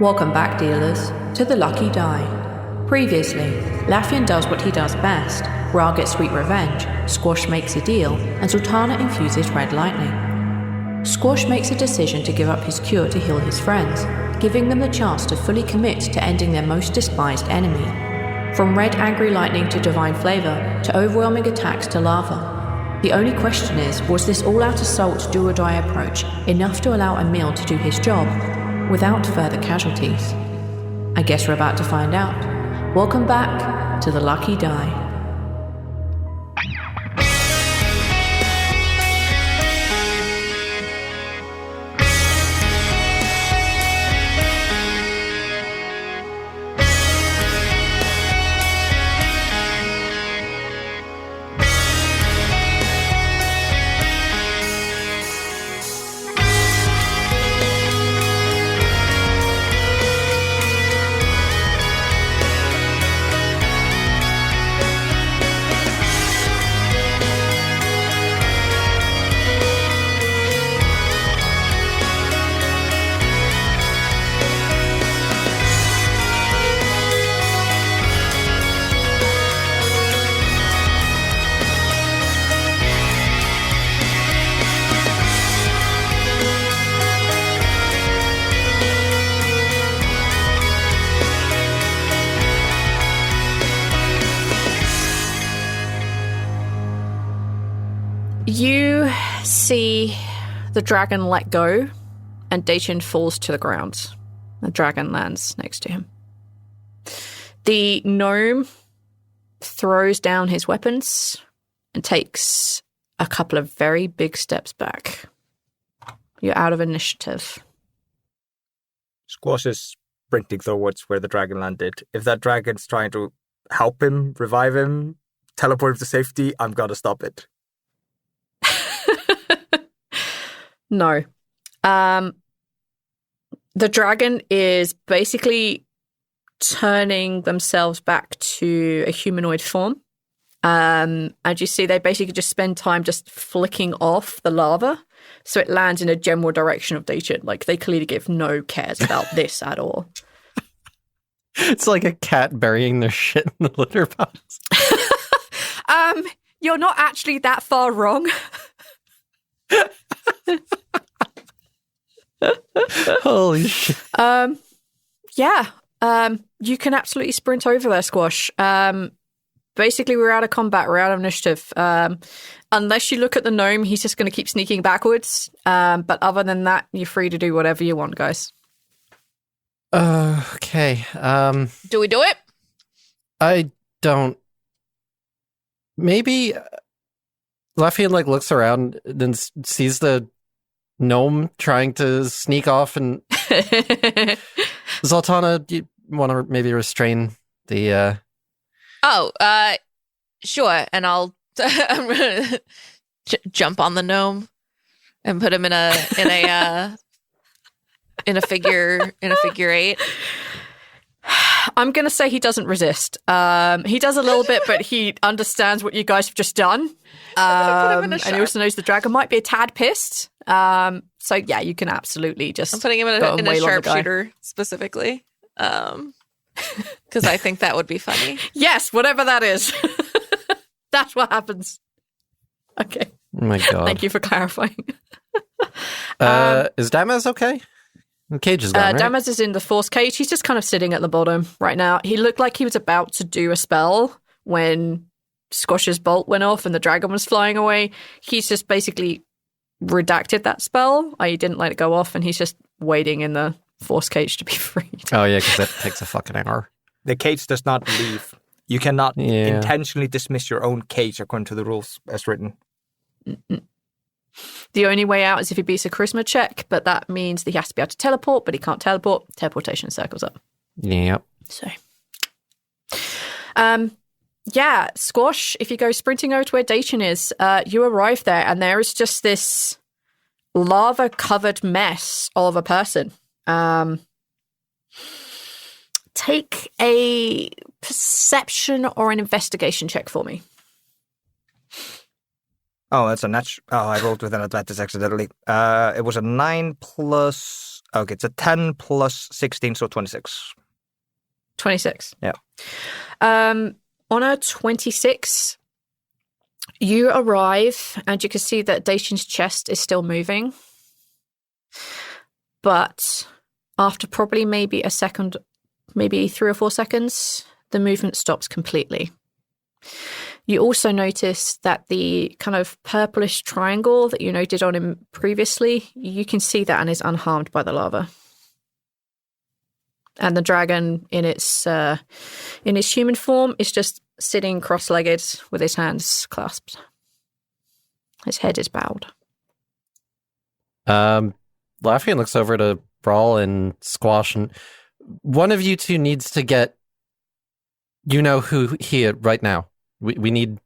Welcome back, dealers, to The Lucky Die. Previously, Lafian does what he does best. Rhal gets sweet revenge, Squash makes a deal, and Zaltanna infuses red lightning. Squash makes a decision to give up his cure to heal his friends, giving them the chance to fully commit to ending their most despised enemy. From red angry lightning to divine flavor, to overwhelming attacks to lava. The only question is, was this all-out assault do-or-die approach enough to allow Emil to do his job, without further casualties? I guess we're about to find out. Welcome back to The Lucky Die. You see the dragon let go, and Daechin falls to the ground. The dragon lands next to him. The gnome throws down his weapons and takes a couple of very big steps back. You're out of initiative. Squash is sprinting towards where the dragon landed. If that dragon's trying to help him, revive him, teleport him to safety, I'm gonna stop it. No. The dragon is basically turning themselves back to a humanoid form. And you see they basically just spend time just flicking off the lava. So it lands in a general direction of Daechin. Like, they clearly give no cares about this at all. It's like a cat burying their shit in the litter box. You're not actually that far wrong. Holy shit. Yeah. You can absolutely sprint over there, Squash. Basically, we're out of combat. We're out of initiative. Unless you look at the gnome, he's just going to keep sneaking backwards. But other than that, you're free to do whatever you want, guys. Okay. Do we do it? I don't. Maybe Lafian looks around, then sees the gnome trying to sneak off, and Zaltanna, you want to maybe restrain the Sure, and I'm gonna jump on the gnome and put him in a figure eight. I'm going to say he doesn't resist. He does a little bit, but he understands what you guys have just done. And he also knows the dragon might be a tad pissed. So yeah, you can absolutely just. I'm putting him in a sharpshooter specifically, because I think that would be funny. Yes, whatever that is. That's what happens. Okay. Oh my god. Thank you for clarifying. Is Damaz okay? The cage is down, right? Damaz is in the force cage. He's just kind of sitting at the bottom right now. He looked like he was about to do a spell when Squash's bolt went off and the dragon was flying away. He's just basically redacted that spell. He didn't let it go off, and he's just waiting in the force cage to be freed. Oh yeah, because that takes a fucking hour. The cage does not leave. You cannot intentionally dismiss your own cage according to the rules as written. Mm-mm. The only way out is if he beats a charisma check, but that means that he has to be able to teleport, but he can't teleport. Teleportation circles up. Yep. So, yeah, Squash, if you go sprinting over to where Daechin is, you arrive there, and there is just this lava-covered mess of a person. Take a perception or an investigation check for me. Oh, that's a natural. Oh, I rolled with an advantage accidentally. It was a 9 plus. Okay, it's a 10 plus 16, so 26. 26. Yeah. On a 26, you arrive and you can see that Daechin's chest is still moving. But after probably maybe a second, maybe 3 or 4 seconds, the movement stops completely. You also notice that the kind of purplish triangle that you noted on him previously, you can see that and is unharmed by the lava. And the dragon in its human form is just sitting cross-legged with his hands clasped. His head is bowed. Lafian looks over to Rhal and Squash, and one of you two needs to get who here right now. We need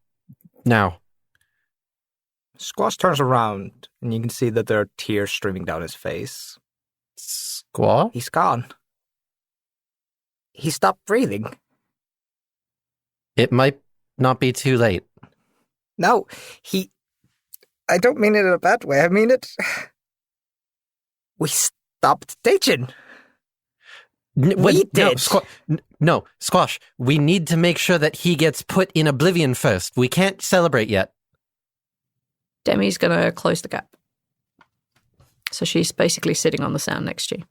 now. Squash turns around, and you can see that there are tears streaming down his face. Squash? He's gone. He stopped breathing. It might not be too late. No, I don't mean it in a bad way. I mean it... We stopped Daechin. We did. No, Squash. We need to make sure that he gets put in Oblivion first. We can't celebrate yet. Demi's going to close the gap. So she's basically sitting on the sand next to you.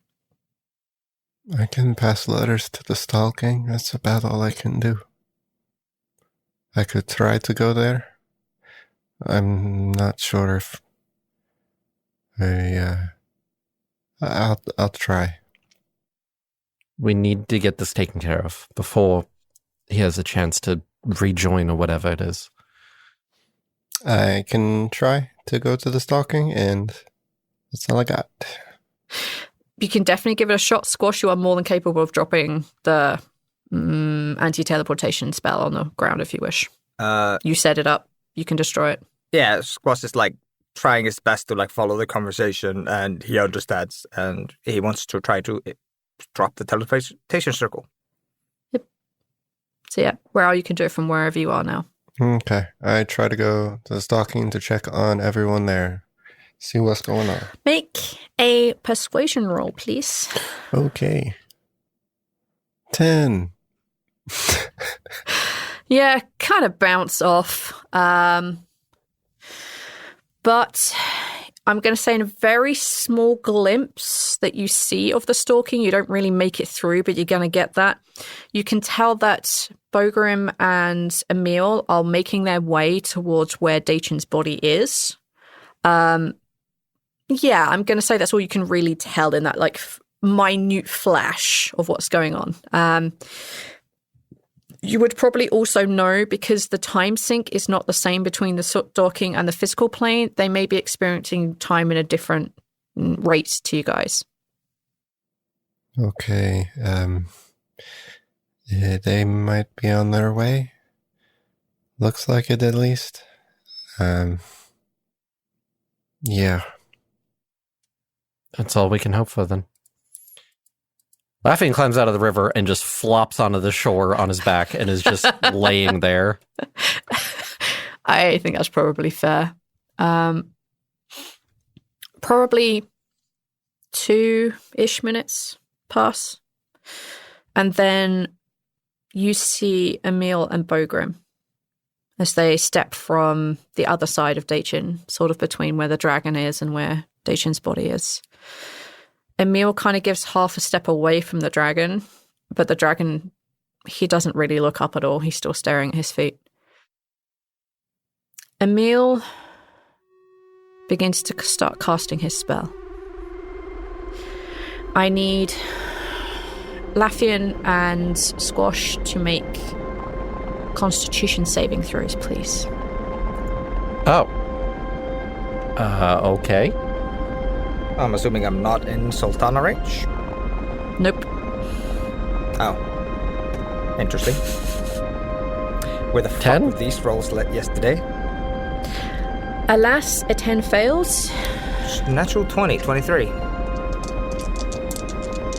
I can pass letters to the Stalking. That's about all I can do. I could try to go there. I'm not sure if I'll try. We need to get this taken care of before he has a chance to rejoin or whatever it is. I can try to go to the Stalking, and that's all I got. You can definitely give it a shot. Squash, you are more than capable of dropping the anti-teleportation spell on the ground if you wish. You set it up. You can destroy it. Yeah, Squash is trying his best to follow the conversation, and he understands, and he wants to try to drop the teleportation circle. Yep. So yeah, Rhal, you can do it from wherever you are now. Okay. I try to go to the Stalking to check on everyone there. See what's going on. Make a persuasion roll, please. Okay. 10. Yeah, kind of bounce off. But I'm going to say in a very small glimpse that you see of the stalking, you don't really make it through, but you're going to get that. You can tell that Bogrim and Emil are making their way towards where Daechin's body is. Yeah, I'm going to say that's all you can really tell in that minute flash of what's going on. You would probably also know, because the time sync is not the same between the stalking and the physical plane, they may be experiencing time in a different rate to you guys. Okay. Yeah, they might be on their way. Looks like it, at least. Yeah. That's all we can hope for, then. Lafian climbs out of the river and just flops onto the shore on his back and is just laying there. I think that's probably fair. Probably 2-ish minutes pass. And then you see Emil and Bogrim as they step from the other side of Daechin, sort of between where the dragon is and where Daechin's body is. Emil kind of gives half a step away from the dragon, but the dragon, he doesn't really look up at all. He's still staring at his feet. Emil begins to start casting his spell. I need Lafian and Squash to make Constitution saving throws, please. Oh. Okay. I'm assuming I'm not in Zaltanna range? Nope. Oh. Interesting. Where the fuck 10? were these rolls yesterday? Alas, a 10 fails. Natural 20, 23.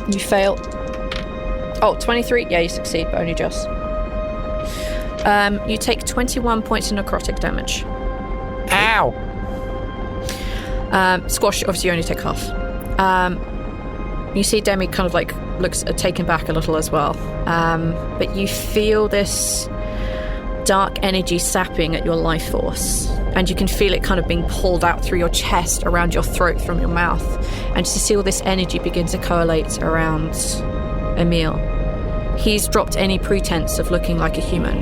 You fail. Oh, 23? Yeah, you succeed, but only just. You take 21 points of necrotic damage. Ow! Squash, obviously you only take half. You see Demi kind of like looks taken back a little as well. But you feel this dark energy sapping at your life force. And you can feel it kind of being pulled out through your chest, around your throat, from your mouth. And to see all this energy begin to coalesce around Emil. He's dropped any pretense of looking like a human.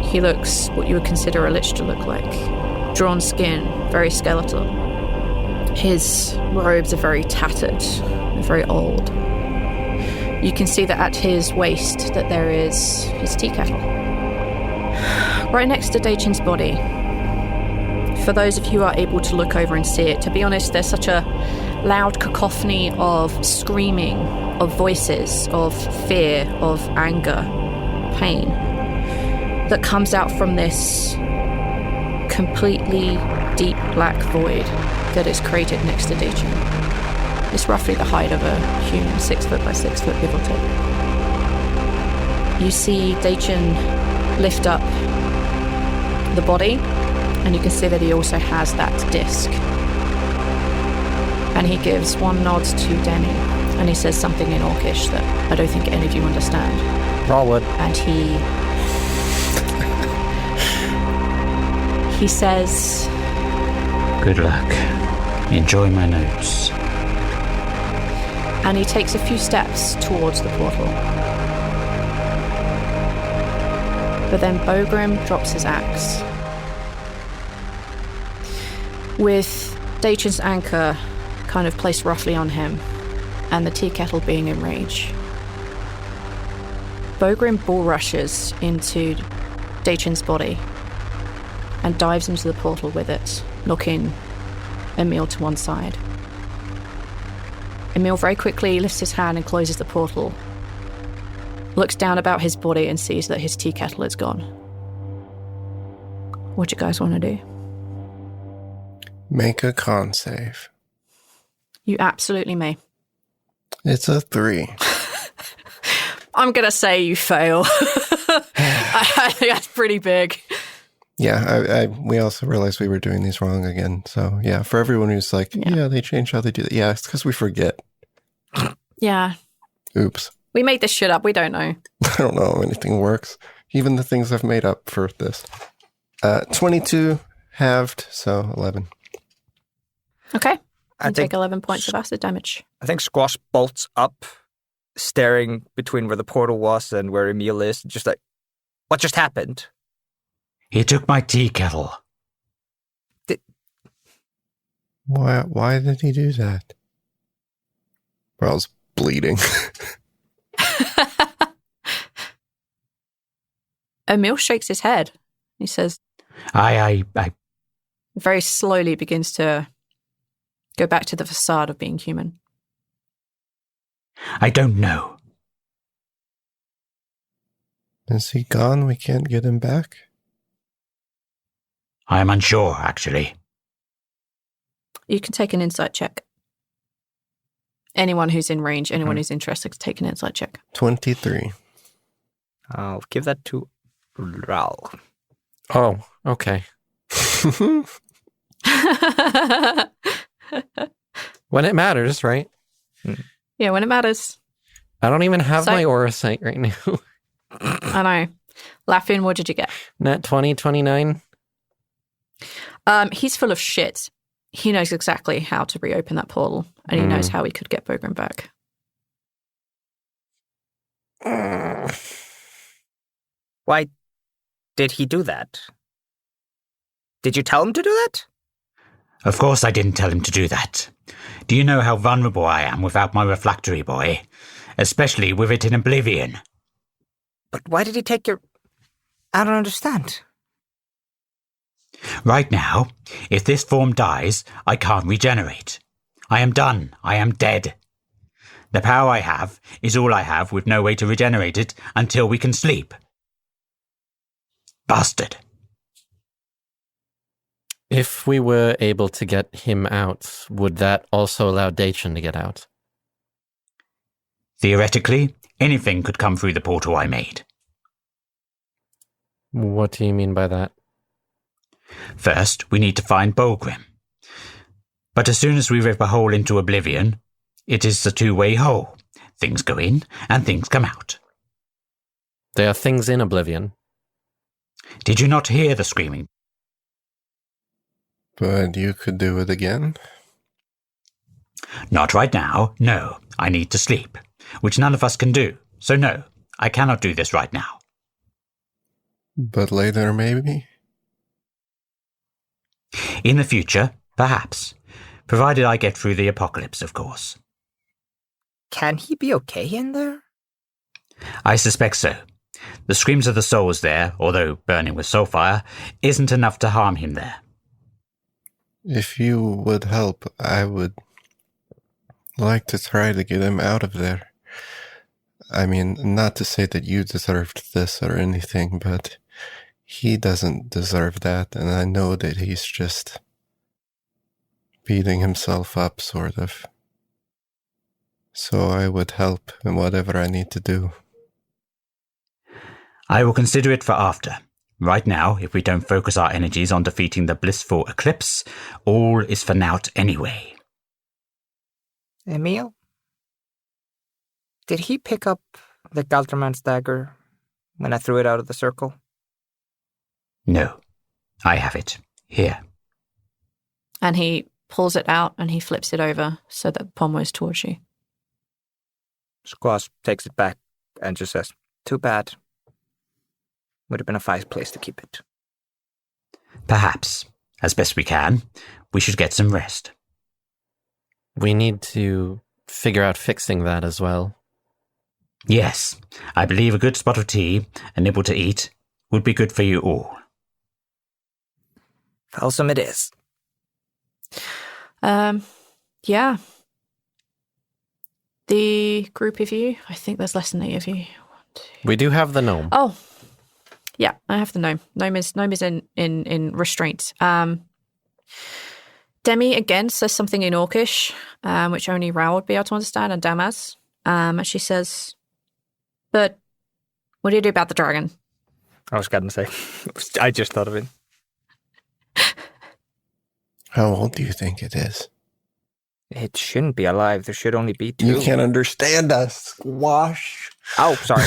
He looks what you would consider a lich to look like. Drawn skin, very skeletal. His robes are very tattered, very old. You can see that at his waist that there is his tea kettle. Right next to Daechin's body. For those of you who are able to look over and see it, to be honest, there's such a loud cacophony of screaming, of voices, of fear, of anger, pain, that comes out from this completely deep black void that is created next to Daechin. It's roughly the height of a human, 6 foot by 6 foot, give or take. You see Daechin lift up the body, and you can see that he also has that disc. And he gives one nod to Demi, and he says something in Orcish that I don't think any of you understand. Rhal would. And he says, Good luck. Enjoy my notes. and he takes a few steps towards the portal. But then Bogrim drops his axe. With Daechin's anchor kind of placed roughly on him, and the tea kettle being in range, Bogrim bull rushes into Daechin's body and dives into the portal with it, knocking Emil to one side. Emil very quickly lifts his hand and closes the portal, looks down about his body and sees that his tea kettle is gone. What do you guys want to do? Make a con save. You absolutely may. It's a 3. I'm going to say you fail. I think that's pretty big. Yeah, we also realized we were doing these wrong again. So, yeah, for everyone who's like, yeah they changed how they do that. Yeah, it's because we forget. Yeah. Oops. We made this shit up. We don't know. I don't know if anything works. Even the things I've made up for this. 22 halved, so 11. Okay. I You take 11 points of acid damage. I think Squash bolts up, staring between where the portal was and where Emil is, just like, what just happened? He took my tea kettle. Why did he do that? Rhal's bleeding. Emil shakes his head. He says, I very slowly begins to go back to the facade of being human. don't know. Is he gone? We can't get him back? I am unsure, actually. You can take an insight check. Anyone who's in range, anyone who's interested, take an insight check. 23. I'll give that to Rhal. Oh, okay. When it matters, right? Yeah, when it matters. I don't even have So- my aura sight right now. I know. Lafian, what did you get? Nat 20, 29. He's full of shit. He knows exactly how to reopen that portal, and he knows how he could get Bogrim back. Why did he do that? Did you tell him to do that? Of course I didn't tell him to do that. Do you know how vulnerable I am without my refractory boy? Especially with it in Oblivion. But why did he take your... I don't understand. Right now, if this form dies, I can't regenerate. I am done. I am dead. The power I have is all I have with no way to regenerate it until we can sleep. Bastard. If we were able to get him out, would that also allow Daechin to get out? Theoretically, anything could come through the portal I made. What do you mean by that? First, we need to find Bulgrim. But as soon as we rip a hole into Oblivion, it is a two-way hole. Things go in and things come out. There are things in Oblivion. Did you not hear the screaming? But you could do it again. Not right now, no. I need to sleep, which none of us can do. So no, I cannot do this right now. But later, maybe? In the future, perhaps. Provided I get through the apocalypse, of course. Can he be okay in there? I suspect so. The screams of the souls there, although burning with soulfire, isn't enough to harm him there. If you would help, I would like to try to get him out of there. I mean, not to say that you deserved this or anything, but he doesn't deserve that, and I know that he's just beating himself up, sort of. So I would help in whatever I need to do. I will consider it for after. Right now, if we don't focus our energies on defeating the blissful eclipse, all is for naught anyway. Emil? Did he pick up the Galterman's dagger when I threw it out of the circle? No, I have it. Here. And he pulls it out and he flips it over so that the pommel is towards you. Squash takes it back and just says, "Too bad. Would have been a fine place to keep it." Perhaps, as best we can, we should get some rest. We need to figure out fixing that as well. Yes, I believe a good spot of tea, a nibble to eat, would be good for you all. Wholesome it is. Yeah. The group of you, I think there's less than 8 of you. 1, 2. We do have the gnome. Oh, yeah, I have the gnome. Gnome is in restraint. Demi again says something in Orcish, which only Rhal would be able to understand, and Damaz. And she says, "But what do you do about the dragon?" I was going to say, I just thought of it. How old do you think it is? It shouldn't be alive. There should only be 2. You can't understand us, Squash. Oh, sorry.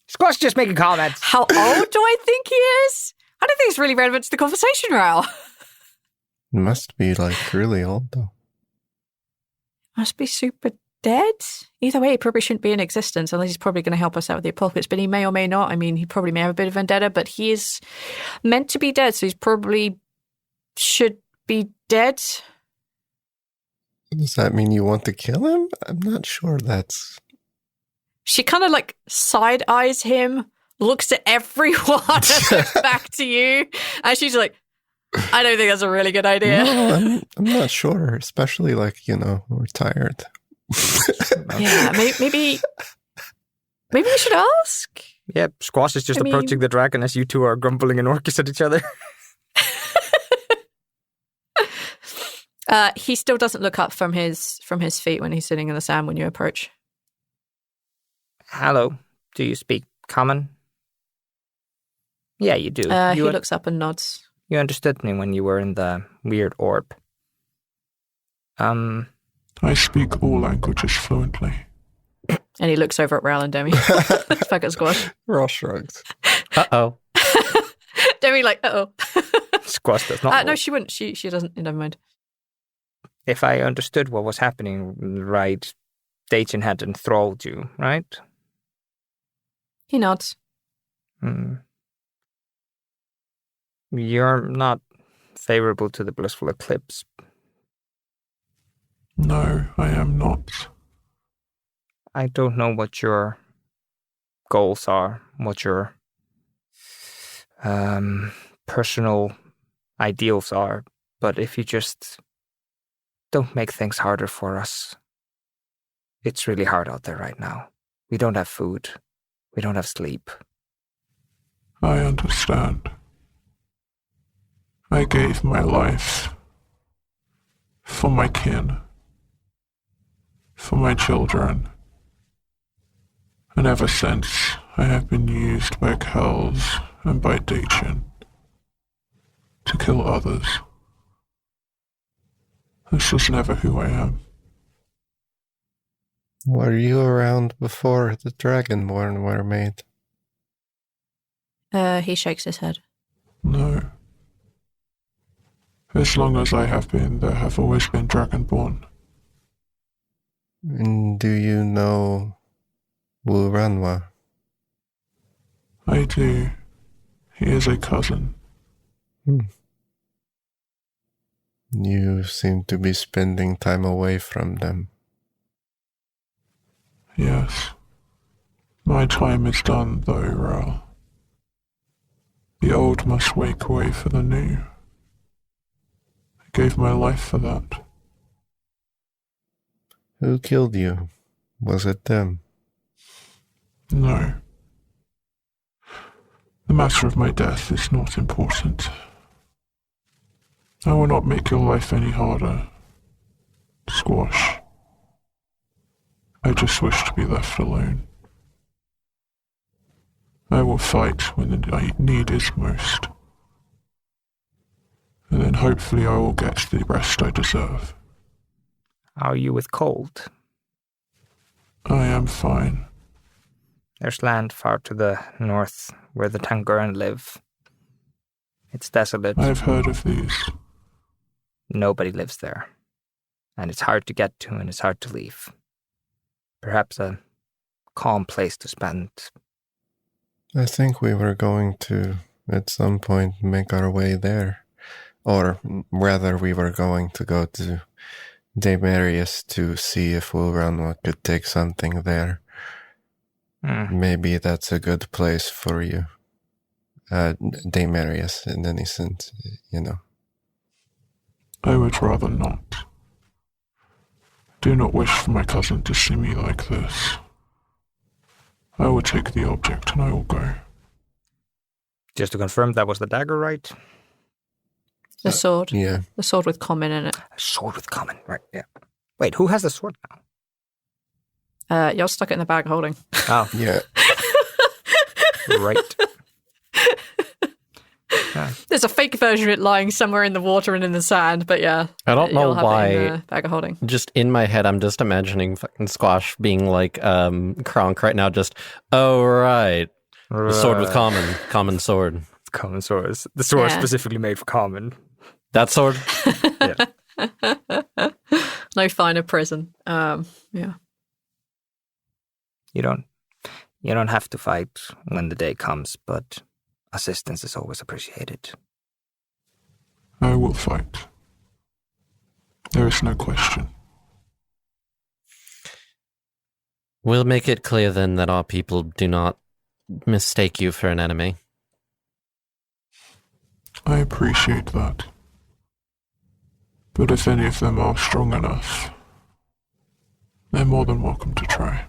Squash just making comments. How old do I think he is? I don't think it's really relevant to the conversation, Rhal. Must be like really old though. Must be super dead. Either way, he probably shouldn't be in existence unless he's probably going to help us out with the apocalypse, but he may or may not. I mean, he probably may have a bit of vendetta, but he is meant to be dead, so he's probably should be dead. Does that mean you want to kill him? I'm not sure that's... She kind of like side eyes him, looks at everyone, and back to you, and she's like, "I don't think that's a really good idea." No, I'm not sure, especially like, we're tired. Yeah, maybe we should ask. Yep, Squash is just approaching the dragon as you two are grumbling in Orcish at each other. He still doesn't look up from his feet when he's sitting in the sand when you approach. "Hello, do you speak common?" "Yeah, you do." He looks up and nods. "You understood me when you were in the weird orb." I speak all languages fluently. And he looks over at Rhal and Demi. Looks back at Squash. We're all shrugged. Uh-oh. Demi like, uh-oh. Squash does not. No, she wouldn't. She doesn't. Never mind. "If I understood what was happening right, Daechin had enthralled you, right?" He nods. "You're not favorable to the blissful eclipse." No, I am not. "I don't know what your goals are, what your personal ideals are, but if you just don't make things harder for us. It's really hard out there right now. We don't have food. We don't have sleep." I understand. I gave my life for my kin, for my children, and ever since I have been used by Kells and by Daechin. to kill others. This was never who I am. Were you around before the Dragonborn were made? He shakes his head. No. As long as I have been, there have always been Dragonborn. And do you know Wuranwa? I do. He is a cousin. You seem to be spending time away from them. Yes. My time is done, though, Rhal. The old must wake way for the new. I gave my life for that. Who killed you? Was it them? No. The matter of my death is not important. I will not make your life any harder. Squash. I just wish to be left alone. I will fight when the need is most. And then hopefully I will get the rest I deserve. How are you with cold? I am fine. There's land far to the north where the Tanguran live. It's desolate. I've heard of these. Nobody lives there. And it's hard to get to and it's hard to leave. Perhaps a calm place to spend. I think we were going to, at some point, make our way there. Or rather, we were going to go to Daemarius to see if Wuranwa could take something there. Maybe that's a good place for you. Daemarius, in any sense, you know. I would rather not. Do not wish for my cousin to see me like this. I will take the object and I will go. Just to confirm, that was the dagger, right? The sword. Yeah. The sword with common in it. A sword with common, right, yeah. Wait, who has the sword now? You're stuck it in the bag holding. Oh, Yeah. right. There's a fake version of it lying somewhere in the water and in the sand, but yeah. I don't know you'll have it in why. the bag of holding. Just in my head, I'm just imagining fucking Squash being like Kronk right now. Just, oh, right. The sword with common sword. Common swords. The sword Yeah. specifically made for common. That sword? Yeah. No finer prison. Yeah. You don't have to fight when the day comes, but assistance is always appreciated. I will fight. There is no question. We'll make it clear then that our people do not mistake you for an enemy. I appreciate that. But if any of them are strong enough, they're more than welcome to try.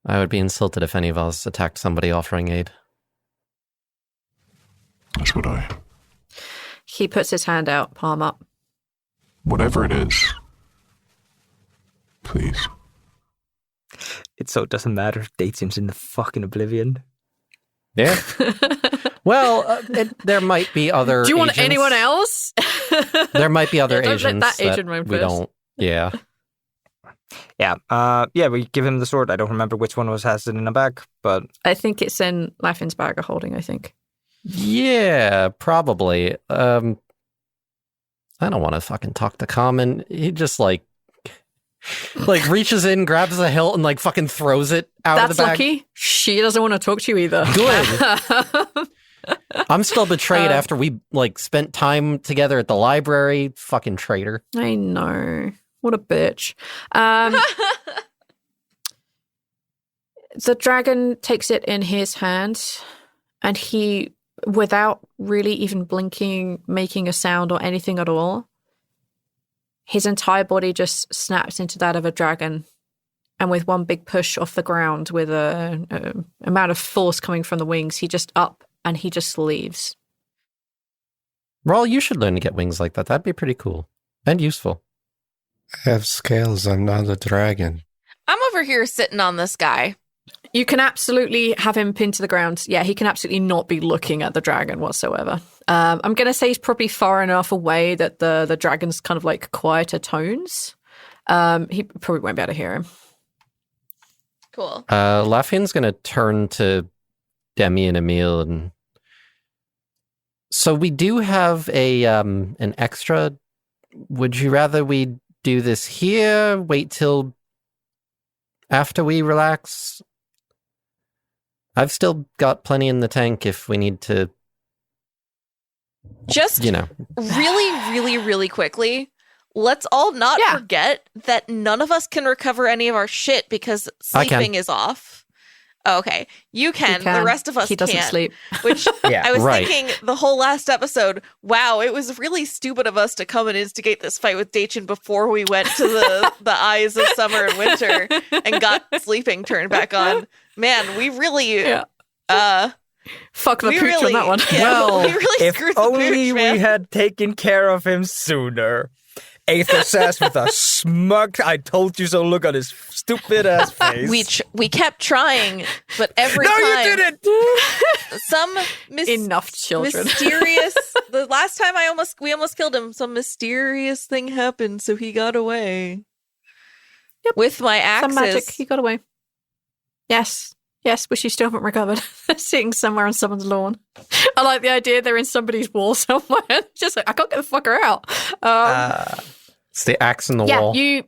I would be insulted if any of us attacked somebody offering aid. That's what I... He puts his hand out, palm up. Whatever it is. Please. It so doesn't matter if Daechin's in the fucking Oblivion. Yeah. Well, there might be other Do you want agents. anyone else? There might be other Yeah, don't let agents that agent roam we first. don't. Yeah. Yeah, we give him the sword. I don't remember which one has it in the bag, but I think it's in Lafian's bag of holding, I think. Yeah, probably. I don't want to fucking talk to Common. He just like reaches in, grabs the hilt, and like fucking throws it out of That's the bag. lucky. She doesn't want to talk to you either. Good. I'm still betrayed after we like spent time together at the library. Fucking traitor. I know. What a bitch. The dragon takes it in his hand, and he, without really even blinking, making a sound or anything at all, his entire body just snaps into that of a dragon. And with one big push off the ground, with a amount of force coming from the wings, he just up and he just leaves. Rhal, you should learn to get wings like that. That'd be pretty cool and useful. I have scales. I'm not a dragon. I'm over here sitting on this guy, You can absolutely have him pinned to the ground. Yeah, he can absolutely not be looking at the dragon whatsoever. I'm going to say he's probably far enough away that the dragon's kind of like quieter tones. He probably won't be able to hear him. Cool. Lafian's going to turn to Demi and Emil, and so we do have an extra. Would you rather we do this here? Wait till after we relax? I've still got plenty in the tank if we need to. Just, really quickly, let's all not forget that none of us can recover any of our shit because sleeping is off. Oh, okay, you can. The rest of us he doesn't can't. Sleep. Which I was thinking the whole last episode, wow, it was really stupid of us to come and instigate this fight with Daechin before we went to the eyes of summer and winter and got sleeping turned back on. Man, we really fuck the pooch on that one. Yeah, well, we really if screwed the only pooch, man. we had taken care of him sooner. Aether says with a smug, I told you so look on his stupid ass face. We kept trying, but every time... No, you didn't! Some Enough children. Mysterious... The last time we almost killed him, some mysterious thing happened, so he got away. Yep. With my axes. Some magic, he got away. Yes, which you still haven't recovered. Sitting somewhere on someone's lawn. I like the idea they're in somebody's wall somewhere. Just like, I can't get the fucker out. It's the axe in the wall. You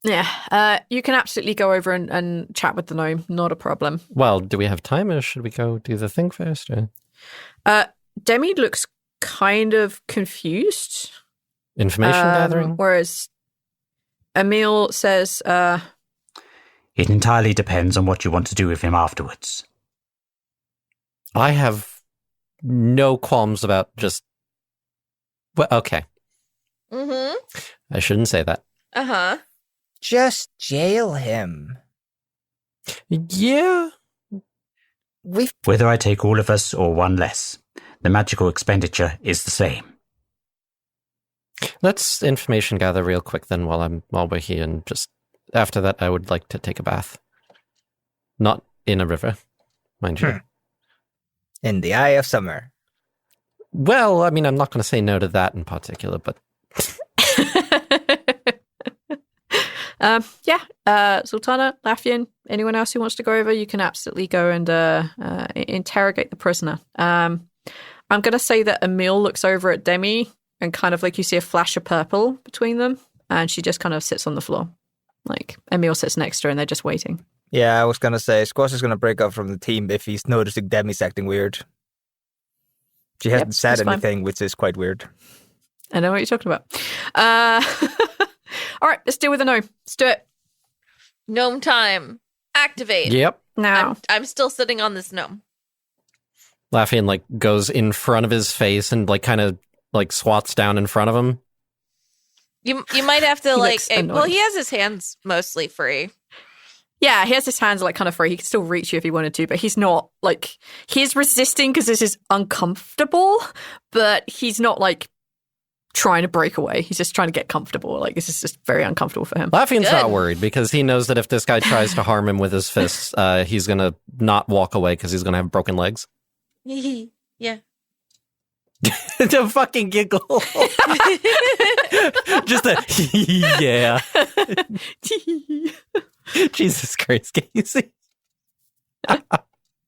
can absolutely go over and chat with the gnome. Not a problem. Well, do we have time, or should we go do the thing first? Or? Demi looks kind of confused. Information gathering? Whereas Emil says... It entirely depends on what you want to do with him afterwards. I have no qualms about just... Well, okay. Mm-hmm. I shouldn't say that. Uh-huh. Just jail him. Yeah. Whether I take all of us or one less, the magical expenditure is the same. Let's information gather real quick then while we're here, and just after that I would like to take a bath. Not in a river, mind you. In the eye of summer. Well, I mean, I'm not going to say no to that in particular, but... Zaltanna, Lafian, anyone else who wants to go over, you can absolutely go and interrogate the prisoner. I'm going to say that Emil looks over at Demi and kind of like you see a flash of purple between them, and she just kind of sits on the floor. Like, Emil sits next to her and they're just waiting. Yeah, I was going to say, Squash is going to break up from the team if he's noticing Demi's acting weird. She hasn't said anything, which is quite weird. I know what you're talking about. All right, let's deal with the gnome. Let's do it. Gnome time. Activate. Yep. Now. I'm still sitting on this gnome. Lafian, like, goes in front of his face and, like, kind of, like, swats down in front of him. You might have to, like... annoyed. Well, he has his hands mostly free. Yeah, he has his hands, like, kind of free. He can still reach you if he wanted to, but he's not, like... He's resisting because this is uncomfortable, but he's not, like, trying to break away. He's just trying to get comfortable. Like, this is just very uncomfortable for him. Lafian's not worried because he knows that if this guy tries to harm him with his fists, he's going to not walk away because he's going to have broken legs. Yeah. The fucking giggle. Just a yeah. Jesus Christ, Casey.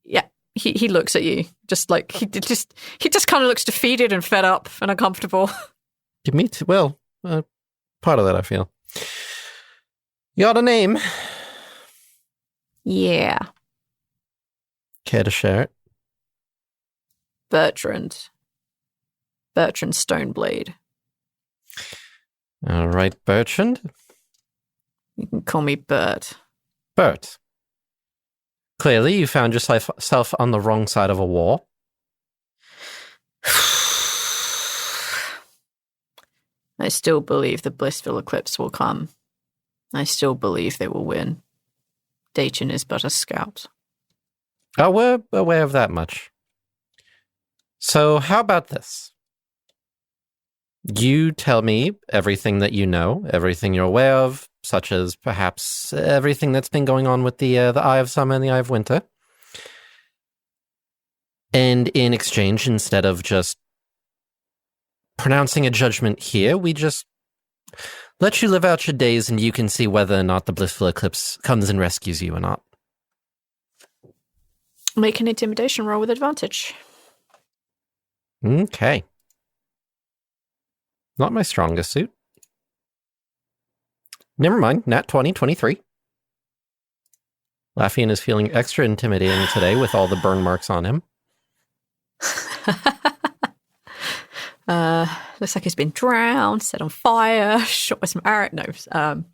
Yeah, he looks at you just like he just kind of looks defeated and fed up and uncomfortable. Me too. Well, part of that I feel. You got a name? Yeah, Care to share it? Bertrand Stoneblade. All right, Bertrand. You can call me Bert. Bert. Clearly, you found yourself on the wrong side of a war. I still believe the blissful eclipse will come. I still believe they will win. Daechin is but a scout. Oh, we're aware of that much. So, how about this? You tell me everything that you know, everything you're aware of, such as perhaps everything that's been going on with the Eye of Summer and the Eye of Winter. And in exchange, instead of just pronouncing a judgment here, we just let you live out your days and you can see whether or not the blissful eclipse comes and rescues you or not. Make an intimidation roll with advantage. Okay. Not my strongest suit. Never mind, nat 20, 23. Lafian is feeling extra intimidating today with all the burn marks on him. Looks like he's been drowned, set on fire, shot with some arrows. No,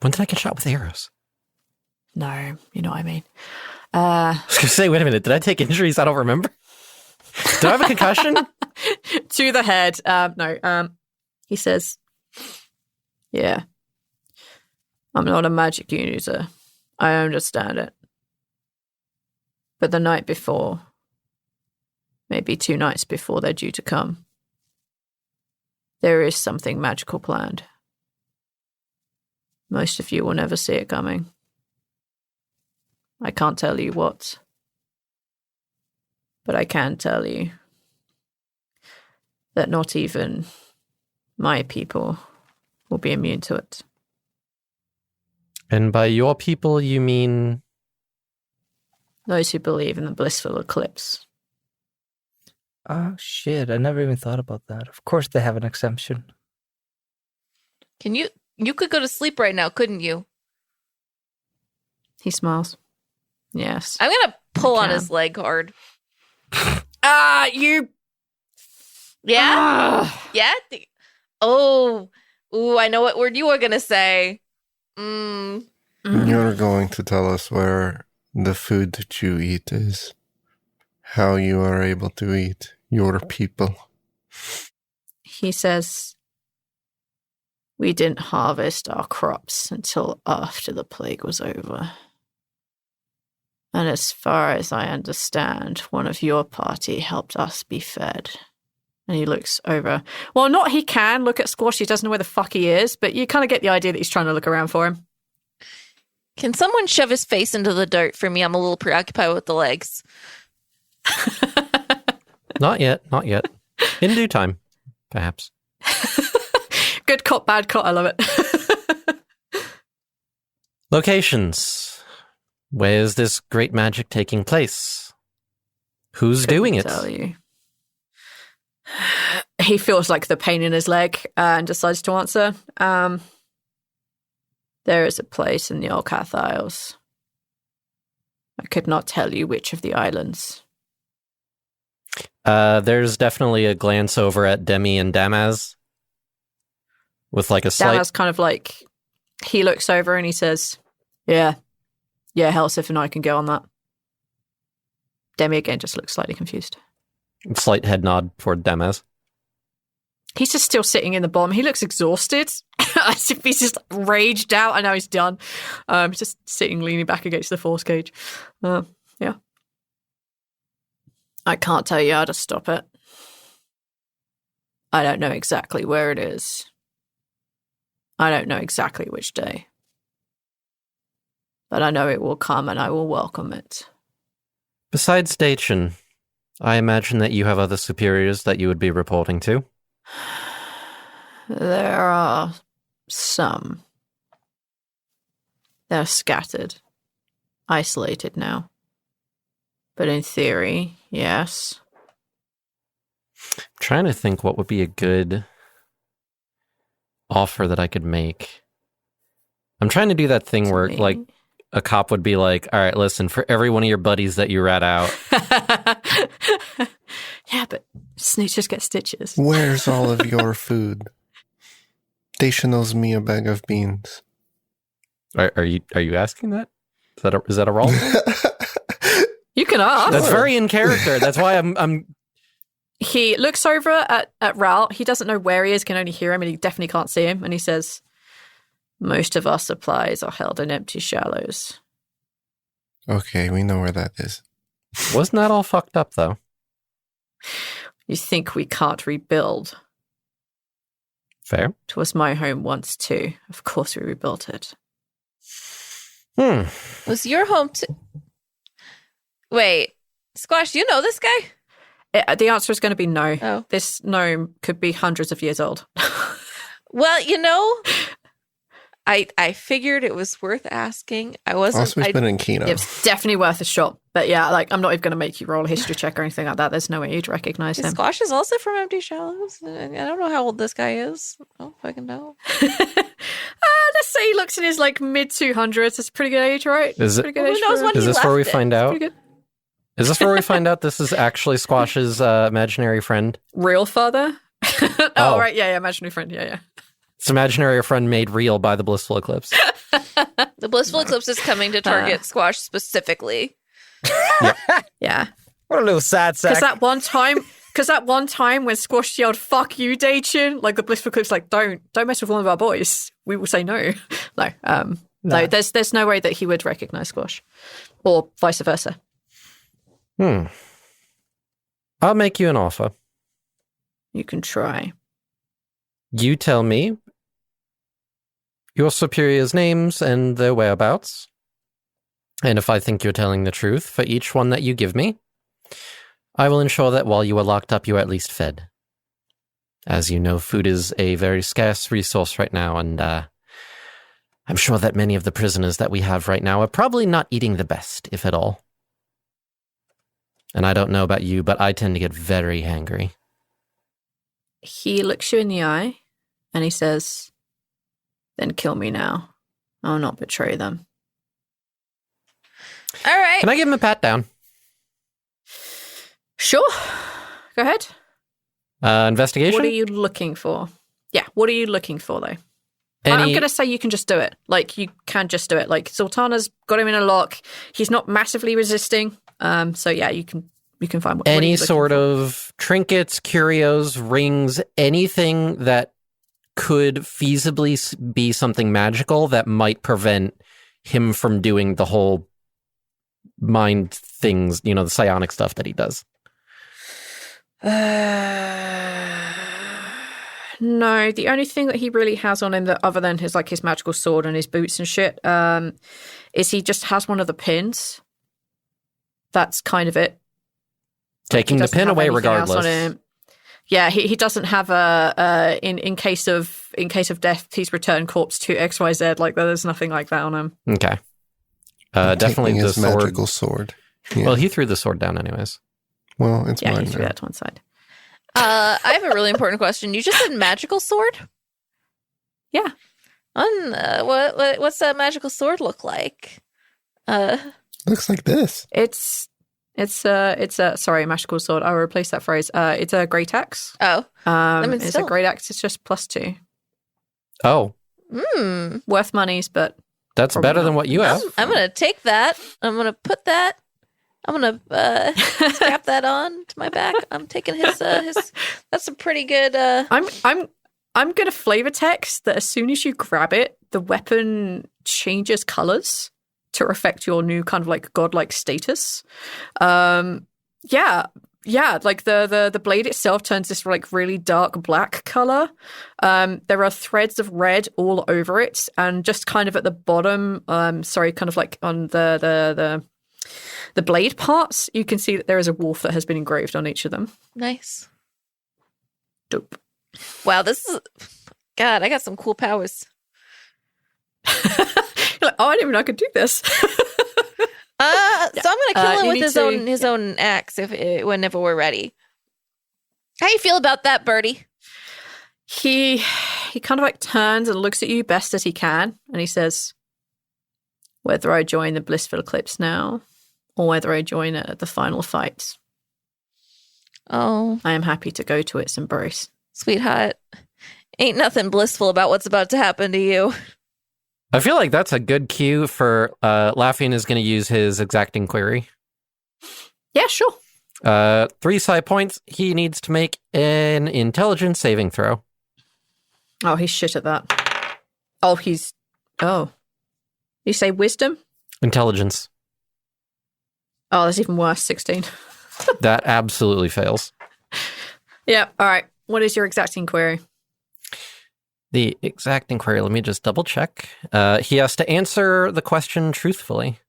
When did I get shot with arrows? no, you know what I mean. I was going to say, wait a minute, did I take injuries? I don't remember. Do I have a concussion? To the head. No. He says, yeah, I'm not a magic user. I understand it. But the night before, maybe 2 nights before they're due to come, there is something magical planned. Most of you will never see it coming. I can't tell you what, but I can tell you that not even my people will be immune to it. And by your people, you mean... Those who believe in the blissful eclipse. Oh, shit. I never even thought about that. Of course they have an exemption. You could go to sleep right now, couldn't you? He smiles. Yes. I'm going to pull on can. his leg hard. You... Yeah? Yeah? Ooh, I know what word you were going to say. You're going to tell us where the food that you eat is. How you are able to eat your people. He says, we didn't harvest our crops until after the plague was over. And as far as I understand, one of your party helped us be fed. And he looks over. Well, not he can look at Squash. He doesn't know where the fuck he is, but you kind of get the idea that he's trying to look around for him. Can someone shove his face into the dirt for me? I'm a little preoccupied with the legs. Not yet. In due time, perhaps. Good cop, bad cop. I love it. Locations. Where's this great magic taking place? Who's doing it? Tell you. He feels like the pain in his leg and decides to answer. There is a place in the Olcath Isles. I could not tell you which of the islands. There's definitely a glance over at Demi and Damaz. With like a slight... Damaz kind of like, he looks over and he says, yeah, Helsif and I can go on that. Demi again just looks slightly confused. Slight head nod toward Damaz. He's just still sitting in the bomb. He looks exhausted, as if he's just raged out and now he's done. He's just sitting, leaning back against the force cage. Yeah. I can't tell you how to stop it. I don't know exactly where it is. I don't know exactly which day. But I know it will come and I will welcome it. Besides Daechin, I imagine that you have other superiors that you would be reporting to. There are some. They're scattered, isolated now. But in theory, yes. I'm trying to think what would be a good offer that I could make. I'm trying to do that thing where, like, a cop would be like, all right, listen, for every one of your buddies that you rat out. Yeah, but snitches get stitches. Where's all of your food? Daechin owes me a bag of beans. Are you asking that? Is that a roll? You can ask. That's very in character. That's why I'm... He looks over at Rhal. He doesn't know where he is, can only hear him, and he definitely can't see him. And he says, most of our supplies are held in empty shallows. Okay, we know where that is. Wasn't that all fucked up, though? You think we can't rebuild? Fair. It was my home once too. Of course we rebuilt it. Was your home Wait, Squash, do you know this guy? The answer is going to be no. Oh. This gnome could be hundreds of years old. Well, you know, I figured it was worth asking. I wasn't. Also, he's been in Kino. It's definitely worth a shot. But yeah, like I'm not even going to make you roll a history check or anything like that. There's no way you'd recognize him. Squash is also from Empty Shallows. I don't know how old this guy is. I don't fucking know. Let's say he looks in his like mid 200s. It's a pretty good age, right? Is it? Pretty good Who age knows for- when Is he this left where we it. find out? Pretty good. Is this where we find out this is actually Squash's imaginary friend? Real father? Oh. Oh, right. Yeah, imaginary friend. Yeah. It's imaginary friend made real by the Blissful Eclipse. The Blissful Eclipse is coming to target Squash specifically. Yeah. What a little sad sack. Because that one time when Squash yelled, "Fuck you, Daechin," like the Blissful Eclipse, like, don't mess with one of our boys. We will say no. No, there's no way that he would recognize Squash. Or vice versa. I'll make you an offer. You can try. You tell me your superiors' names and their whereabouts. And if I think you're telling the truth for each one that you give me, I will ensure that while you are locked up, you are at least fed. As you know, food is a very scarce resource right now, and I'm sure that many of the prisoners that we have right now are probably not eating the best, if at all. And I don't know about you, but I tend to get very hangry. He looks you in the eye and he says, "Then kill me now. I'll not betray them." All right. Can I give him a pat down? Sure. Go ahead. Investigation? What are you looking for? Yeah, what are you looking for, though? Any- I'm going to say you can just do it. Like, you can just do it. Like, Zaltanna's got him in a lock. He's not massively resisting. So, yeah, you can find what any are you looking sort for? of trinkets, curios, rings, anything that could feasibly be something magical that might prevent him from doing the whole mind things, the psionic stuff that he does. No, the only thing that he really has on him, that other than his magical sword and his boots and shit, is he just has one of the pins. That's kind of it. Taking the pin away regardless. Yeah, he doesn't have a in case of death, please return corpse to XYZ. Like, there's nothing like that on him. Okay. Definitely Taking the his sword. magical sword. Yeah. Well, he threw the sword down anyways. Well, it's Yeah, mine he threw now. that to one side. I have a really important question. You just said magical sword? Yeah. What's that magical sword look like? Looks like this. It's a sorry, magical sword. I'll replace that phrase. It's a great axe. Oh. It's still. a great axe. It's just +2. Oh, Worth monies, but that's Probably better not. than what you have. I'm going to take that. I'm going to put that. I'm going to strap that on to my back. I'm taking his that's a pretty good I'm gonna flavor text that as soon as you grab it, the weapon changes colors to reflect your new kind of godlike status. Yeah, like the blade itself turns this really dark black color. There are threads of red all over it, and just kind of at the bottom, kind of on the blade parts, you can see that there is a wolf that has been engraved on each of them. nice. Dope. Wow, this is God, I got some cool powers. You're like, oh, I didn't even know I could do this. So I'm gonna kill him you with need his own axe whenever we're ready. How you feel about that, Birdie? He kind of turns and looks at you best as he can, and he says, "Whether I join the Blissful Eclipse now, or whether I join it at the final fight, Oh, I am happy to go to its embrace." sweetheart. Ain't nothing blissful about what's about to happen to you. I feel like that's a good cue for Lafian is going to use his exacting query. Yeah, sure. 3 side points. He needs to make an intelligence saving throw. Oh, he's shit at that. You say wisdom? Intelligence. Oh, that's even worse. 16. That absolutely fails. Yeah. All right. What is your exacting query? The exact inquiry, let me just double check. He has to answer the question truthfully.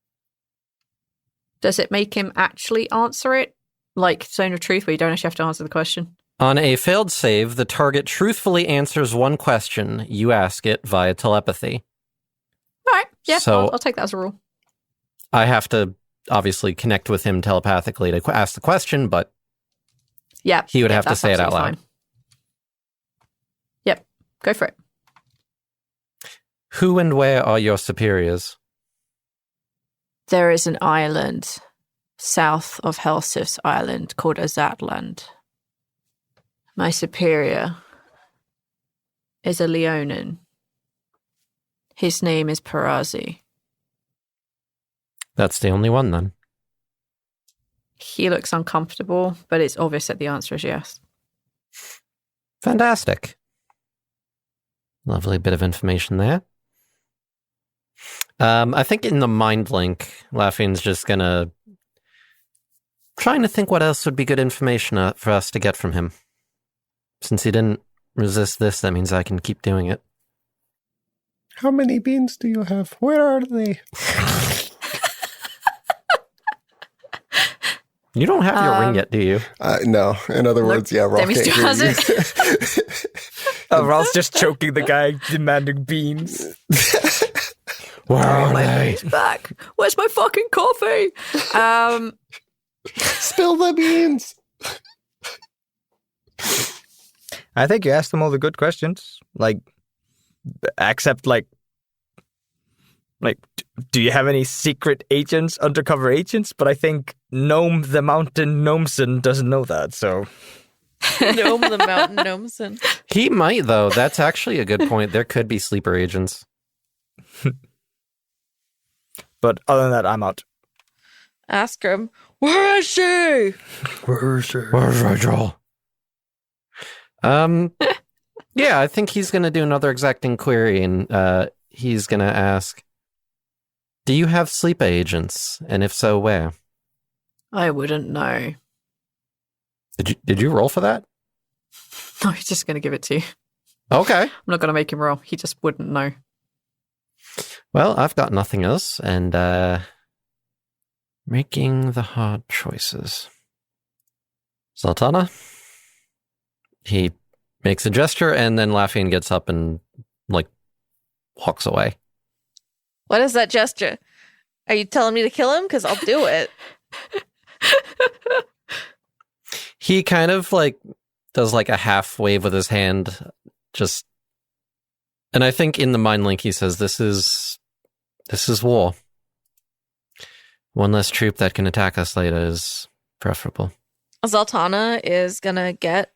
Does it make him actually answer it? Like Zone of Truth, where you don't actually have to answer the question? On a failed save, the target truthfully answers one question. You ask it via telepathy. All right. Yeah, So- I'll take that as a rule. I have to obviously connect with him telepathically to ask the question, but Yeah. he would yeah, have to that's say it out absolutely loud. fine. Yep. Go for it. Who and where are your superiors? There is an island south of Helsif's island called Azatland. My superior is a Leonin. His name is Parazi. That's the only one, then. He looks uncomfortable, but it's obvious that the answer is yes. Fantastic. Lovely bit of information there. I think in the mind link, Lafian's just gonna trying to think what else would be good information for us to get from him. Since he didn't resist this, that means I can keep doing it. How many beans do you have? Where are they? You don't have your ring yet, do you? No. In other words, yeah, Rhal Demi can't still has hear it. Oh, Rhal's just choking the guy, demanding beans. Where are My they? bean's back. Where's my fucking coffee? Spill the beans. I think you asked them all the good questions. Except do you have any secret agents, undercover agents? But I think Gnome the Mountain Gnomeson doesn't know that, so... Gnome the Mountain Gnomeson. He might, though. That's actually a good point. There could be sleeper agents. But other than that, I'm out. Ask him, where is she? Where's Rhal? Yeah, I think he's going to do another exacting query, and he's going to ask, do you have sleeper agents? And if so, where? I wouldn't know. Did you roll for that? No, he's just going to give it to you. Okay. I'm not going to make him roll. He just wouldn't know. Well, I've got nothing else, and making the hard choices. Zaltanna? He makes a gesture, and then Lafian gets up and, walks away. What is that gesture? Are you telling me to kill him? Because I'll do it. He kind of, does, a half wave with his hand, just... And I think in the mind link he says, this is war. One less troop that can attack us later is preferable. Zaltanna is gonna get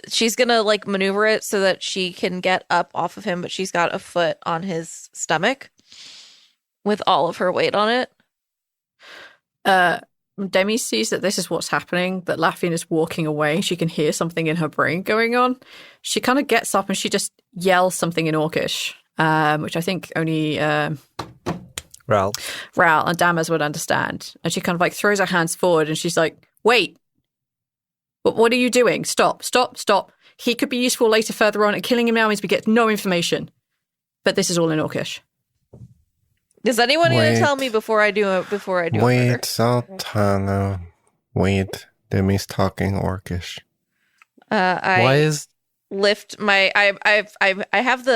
she's gonna maneuver it so that she can get up off of him, but she's got a foot on his stomach with all of her weight on it. Demi sees that this is what's happening, that Lafian is walking away. She can hear something in her brain going on. She kind of gets up and she just yells something in Orcish, which I think only Rhal. Rhal and Damas would understand. And she kind of throws her hands forward and she's like, wait, what are you doing? Stop. He could be useful later further on, and killing him now means we get no information. But this is all in Orcish. Is anyone going to tell me before I do it? Wait, Zaltanna. Wait, Demi's talking Orcish. I lift my. I have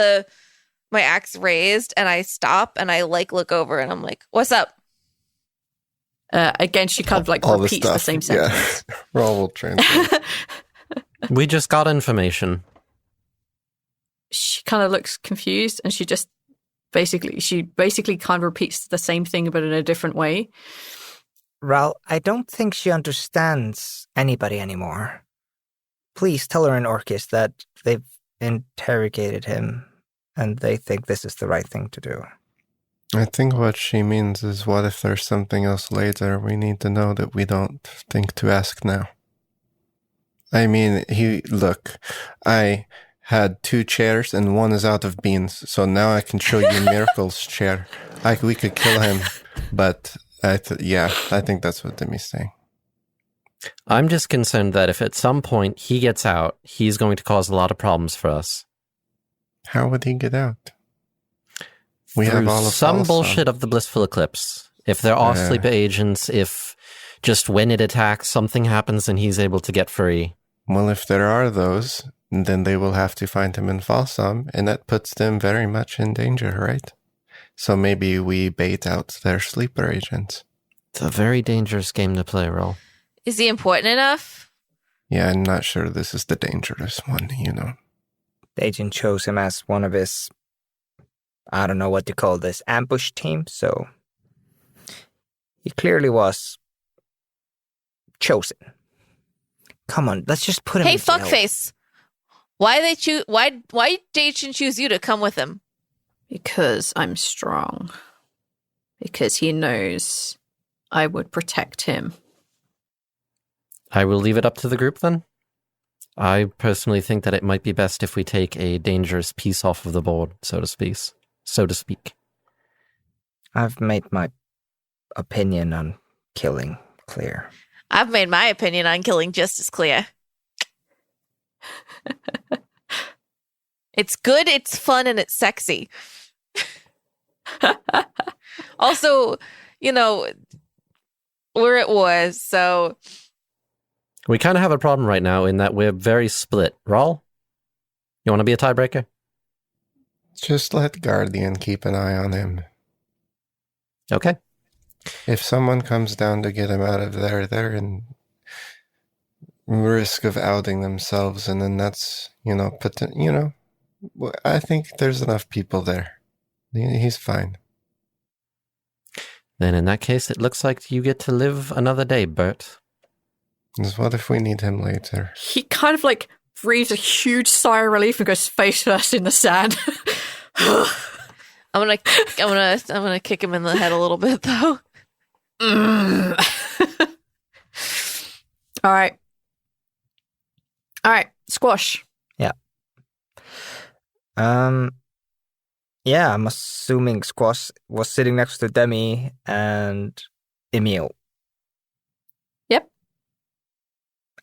my axe raised, and I stop, and I look over, and I'm like, "What's up?" Again, she kind of repeats the same sentence. Yeah. Rhal will translate. We just got information. She kind of looks confused, and she basically kind of repeats the same thing, but in a different way. Rhal, I don't think she understands anybody anymore. Please tell her in Orcish that they've interrogated him, and they think this is the right thing to do. I think what she means is, what if there's something else later we need to know that we don't think to ask now? I mean, I had 2 chairs and one is out of beans, so now I can show you Miracle's chair. We could kill him, but I think that's what Demi's saying. I'm just concerned that if at some point he gets out, he's going to cause a lot of problems for us. How would he get out? We Through have all of some Falsum. bullshit of the Blissful Eclipse. If there are sleeper agents, if just when it attacks, something happens and he's able to get free. Well, if there are those, then they will have to find him in Falsum, and that puts them very much in danger, right? So maybe we bait out their sleeper agents. It's a very dangerous game to play, Rhal. Is he important enough? Yeah, I'm not sure this is the dangerous one, you know. Daechin chose him as one of his, I don't know what to call this, ambush team, so he clearly was chosen. Come on, let's just put him Hey, in jail. fuckface. Why Daechin choose you to come with him? Because I'm strong. Because he knows I would protect him. I will leave it up to the group then. I personally think that it might be best if we take a dangerous piece off of the board, so to speak. I've made my opinion on killing clear. I've made my opinion on killing just as clear. It's good, it's fun, and it's sexy. Also, we're at war, so... We kind of have a problem right now in that we're very split. Rhal, you want to be a tiebreaker? Just let Guardian keep an eye on him. Okay. If someone comes down to get him out of there, they're in risk of outing themselves, and then that's, I think there's enough people there. He's fine. Then in that case, it looks like you get to live another day, Bert. What if we need him later? He kind of breathes a huge sigh of relief and goes face first in the sand. I'm gonna kick him in the head a little bit though. All right, Squash. Yeah. Yeah, I'm assuming Squash was sitting next to Demi and Emil. Yep.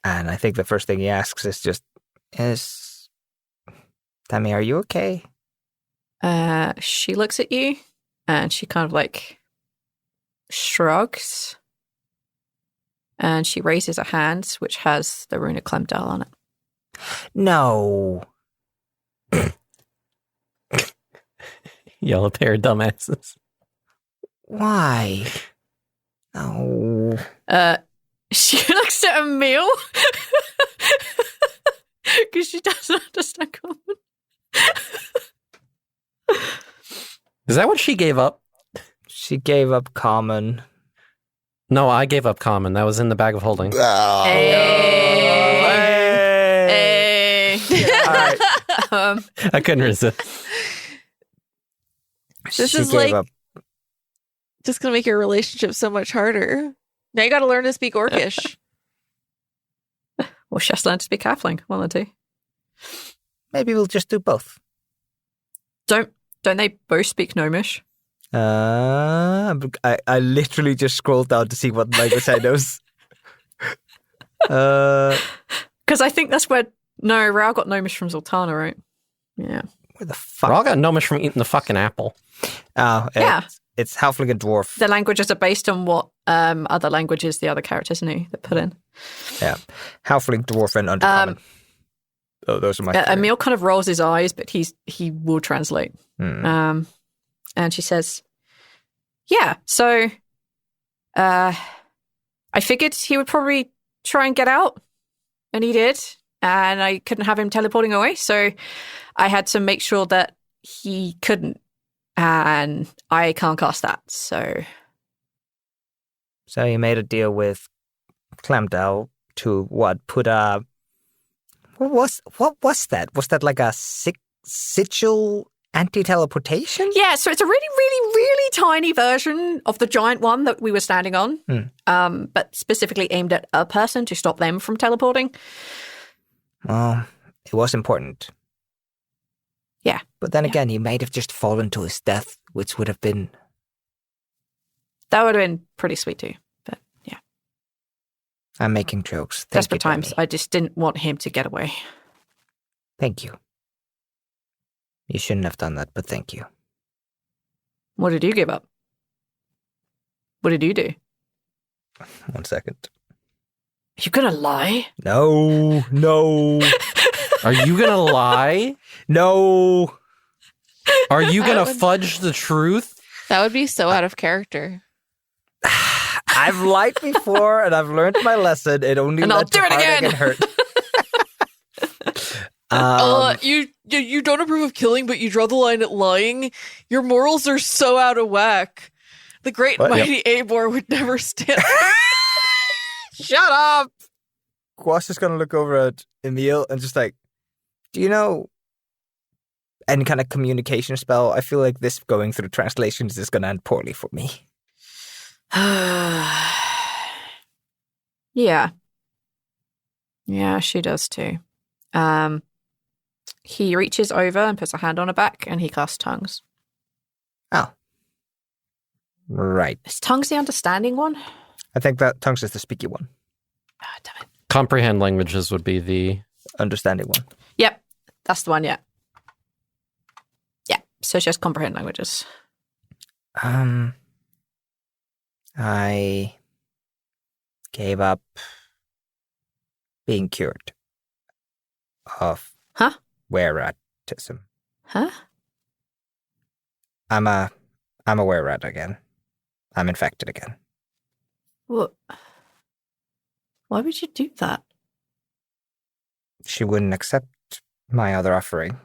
And I think the first thing he asks is Demi, are you okay? She looks at you and she kind of shrugs and she raises her hand, which has the rune of Clemdal on it. No. Yellow pair of dumbasses. Why? No. She looks at Emil because she doesn't understand common. Is that what she gave up? She gave up common. No, I gave up common. That was in the bag of holding. Oh. Hey. All right. I couldn't resist. This She is gave up. just gonna make your relationship so much harder. Now you gotta learn to speak Orcish. Well, she has to learn to speak halfling, one or two. Maybe we'll just do both. Don't they both speak Gnomish? I literally just scrolled down to see what language I knows. Because I think that's where... No, Rhal got Gnomish from Zaltanna, right? Yeah. Where the fuck? Rhal got gnomish from eating the fucking apple. Oh, Yeah. It's halfling and dwarf. The languages are based on what other languages the other characters knew that put in. Yeah. Halfling, dwarf, and undercommon. Those are my three. Emil kind of rolls his eyes, but he will translate. And she says, yeah, so I figured he would probably try and get out, and he did, and I couldn't have him teleporting away, so I had to make sure that he couldn't, and I can't cast that, so... So you made a deal with Clemdal to what? Put a... What was that? Was that like a sigil anti-teleportation? Yeah, so it's a really, really, really tiny version of the giant one that we were standing on, but specifically aimed at a person to stop them from teleporting. Well, it was important. Yeah. But then again, he might have just fallen to his death, which would have been... That would have been pretty sweet too, but yeah. I'm making jokes. Thank Desperate you, times. Demi. I just didn't want him to get away. Thank you. You shouldn't have done that, but thank you. What did you give up? What did you do? 1 second. Are you gonna lie? No. Are you gonna lie? No. Are you gonna fudge the truth? That would be so out of character. I've lied before, and I've learned my lesson. It only And led I'll to do it again. heartache and hurt. You don't approve of killing, but you draw the line at lying. Your morals are so out of whack. The great and mighty Eivor would never stand. Shut up! Quash is gonna look over at Emil and just like, do you know any kind of communication spell? I feel like this going through translations is gonna end poorly for me. Yeah. Yeah, she does too. He reaches over and puts a hand on her back, and he casts tongues. Oh. Right. Is tongues the understanding one? I think that tongues is the speaky one. Oh, damn it. Comprehend languages would be the Understanding one. Yep, that's the one, yeah. Yeah, so she has comprehend languages. I gave up being cured of were-ratism. Huh? I'm a were-rat again. I'm infected again. What? Why would you do that? She wouldn't accept my other offering.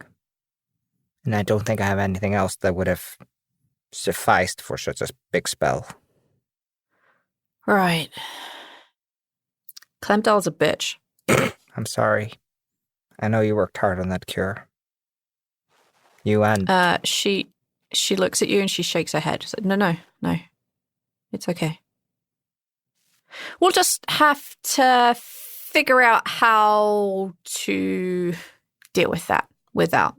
And I don't think I have anything else that would have sufficed for such a big spell. Right. Clemdal's a bitch. I'm sorry. I know you worked hard on that cure. You and... She looks at you and she shakes her head. She's like, no. It's okay. We'll just have to figure out how to deal with that without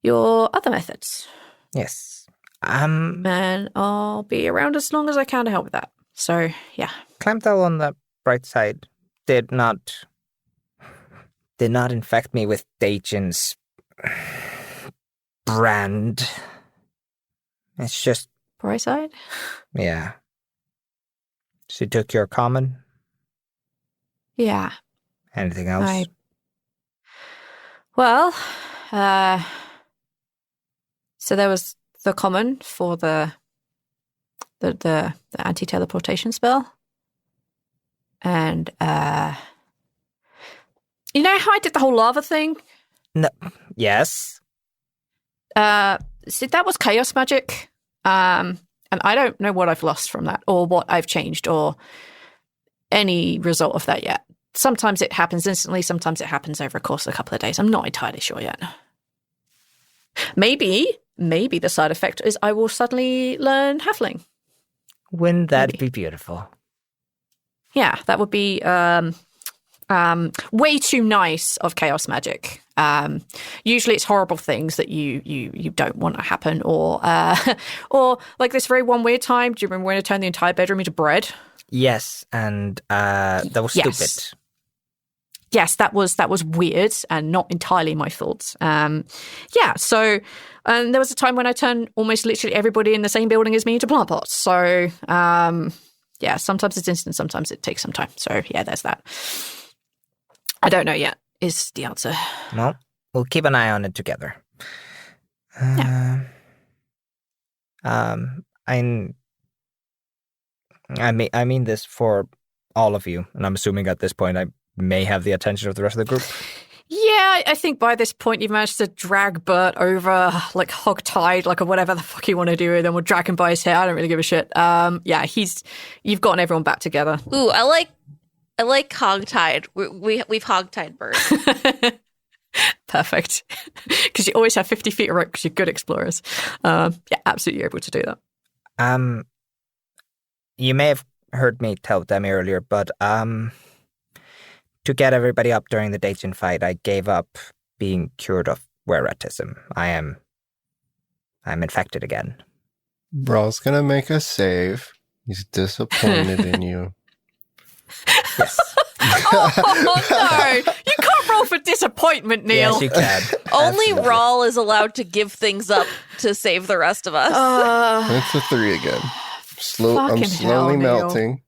your other methods. Yes. And I'll be around as long as I can to help with that. So, yeah. Clemdal, on the bright side, did not infect me with Daechin's brand. It's just... Bright side? Yeah. She took your common? Yeah. Anything else? So there was the common for the anti-teleportation spell. And, you know how I did the whole lava thing? No. Yes. See, that was chaos magic. And I don't know what I've lost from that or what I've changed or any result of that yet. Sometimes it happens instantly. Sometimes it happens over a course of a couple of days. I'm not entirely sure yet. Maybe the side effect is I will suddenly learn Halfling. Wouldn't that be beautiful? Yeah, that would be way too nice of chaos magic. Usually it's horrible things that you don't want to happen or like this very one weird time. Do you remember when I turned the entire bedroom into bread? Yes, and that was stupid. Yes, that was weird and not entirely my fault. So there was a time when I turned almost literally everybody in the same building as me into plant pots. So, sometimes it's instant, sometimes it takes some time. So, yeah, there's that. I don't know yet is the answer. No, we'll keep an eye on it together. Yeah. I mean this for all of you, and I'm assuming at this point I may have the attention of the rest of the group. Yeah, I think by this point you've managed to drag Bert over, like hog-tied, like or whatever the fuck you want to do, and then we'll drag him by his hair. I don't really give a shit. You've gotten everyone back together. Ooh, I like hog-tied. We've hog-tied Bert. Perfect. Because you always have 50 feet of rope because you're good explorers. Absolutely able to do that. You may have heard me tell Demi earlier, but to get everybody up during the Daechin fight, I gave up being cured of were-ratism. I'm infected again. Rhal's gonna make a save. He's disappointed in you. Yes. Oh no! You can't roll for disappointment, Neil. Yes, you can. Only Absolutely. Rhal is allowed to give things up to save the rest of us. It's a 3 again. I'm Fucking slowly hell, Neil. melting.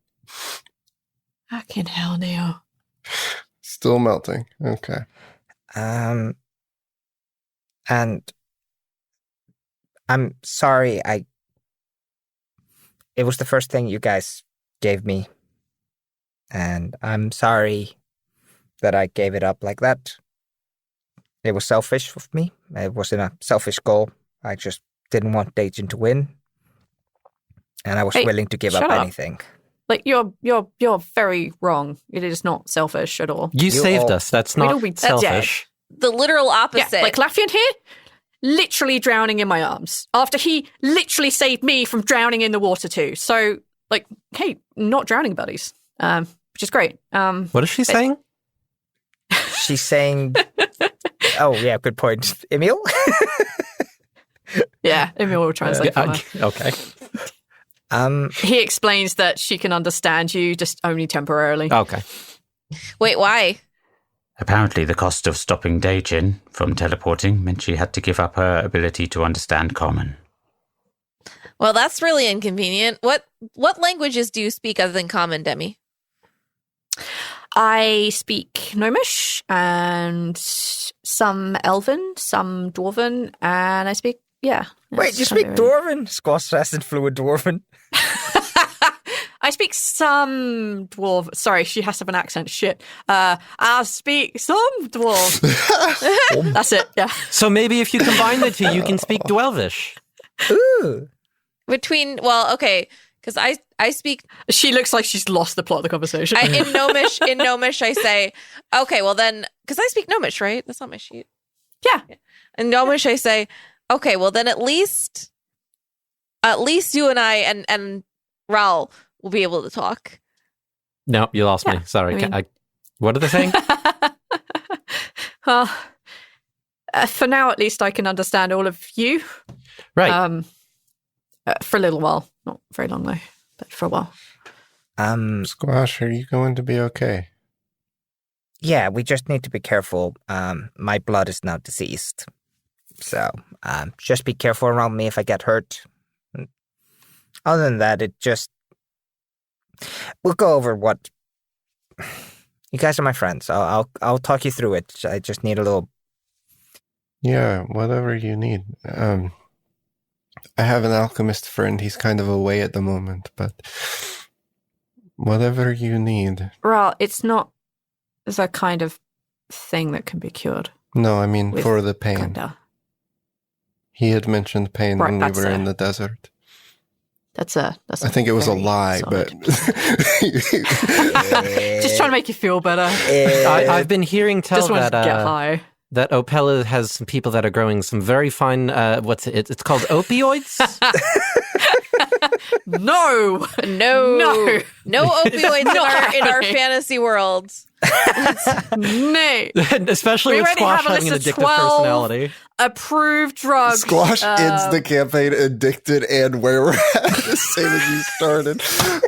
Fucking hell, Neil. Still melting. Okay. And I'm sorry. It was the first thing you guys gave me, and I'm sorry that I gave it up like that. It was selfish of me. It wasn't a selfish goal. I just didn't want Daechin to win, and I was Hey, willing to give shut up up. anything. Like you're very wrong. It is not selfish at all. You saved all- us. That's We'd not all be selfish. The literal opposite. Yeah, like Lafian here, literally drowning in my arms after he literally saved me from drowning in the water too. So, like, hey, not drowning buddies, which is great. What is she saying? She's saying, "Oh yeah, good point, Emil." Yeah, Emil will translate for her. Okay. He explains that she can understand you, just only temporarily. Okay. Wait, why? Apparently, the cost of stopping Daechin from teleporting meant she had to give up her ability to understand Common. Well, that's really inconvenient. What languages do you speak other than Common, Demi? I speak Gnomish and some Elven, some Dwarven, and I speak, yeah. Wait, you that's kind speak of- Dwarven? Squash hasn't fluent Dwarven. I speak some Dwarf. Sorry, she has to have an accent. Shit. I speak some Dwarf. That's it, yeah. So maybe if you combine the two, you can speak Dwelvish. Ooh. Okay, because I speak She looks like she's lost the plot of the conversation. in Gnomish. I say, okay, well then, because I speak Gnomish, right? That's not my sheet. yeah. In Gnomish, I say, okay, well then, at least you and I and Rhal will be able to talk. No, you lost me. Yeah, Sorry. I mean- What are they saying? Well, for now, at least I can understand all of you. Right. For a little while. Not very long, though, but for a while. Squash, are you going to be okay? Yeah, we just need to be careful. My blood is now deceased. So, just be careful around me if I get hurt. Other than that, we'll go over what... You guys are my friends. I'll talk you through it. I just need a little... Yeah, whatever you need. I have an alchemist friend. He's kind of away at the moment, but whatever you need. Well, it's not the kind of thing that can be cured. No, I mean With for the pain. Kinda. He had mentioned pain Right, when we that's were a- in the desert. That's I think it was a very lie, solid- but Just trying to make you feel better. I've been hearing tell Just want to get that high. that Opella has some people that are growing some very fine. It's called opioids. No, No opioids in our happening. fantasy world. no. Especially We with already Squash have a having an list of addictive 12. personality. Approved drugs. Squash ends the campaign addicted and where we're at the same as you started.